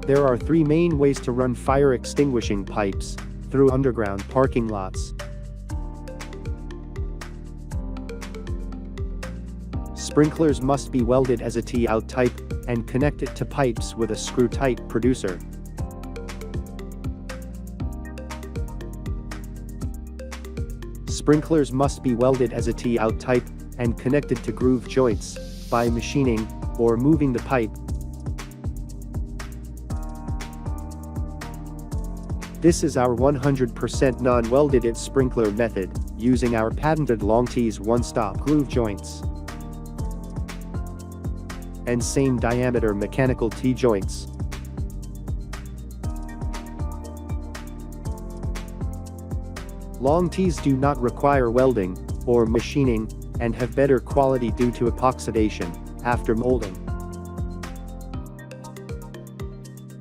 There are three main ways to run fire extinguishing pipes through underground parking lots. Sprinklers must be welded as a T-out type and connected to pipes with a screw-type producer. Sprinklers must be welded as a T-out type and connected to groove joints by machining or moving the pipe. This is our 100% non-welded sprinkler method, using our patented long T's one-stop groove joints and same diameter mechanical T-joints. Long T's do not require welding or machining and have better quality due to oxidation after molding.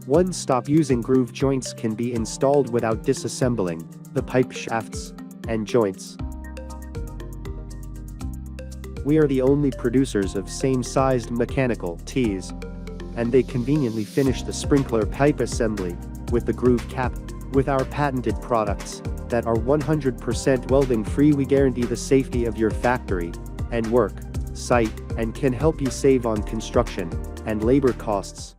One-stop using groove joints can be installed without disassembling the pipe shafts and joints. We are the only producers of same-sized mechanical T's, and they conveniently finish the sprinkler pipe assembly with the groove cap. With our patented products that are 100% welding-free, we guarantee the safety of your factory and work site and can help you save on construction and labor costs.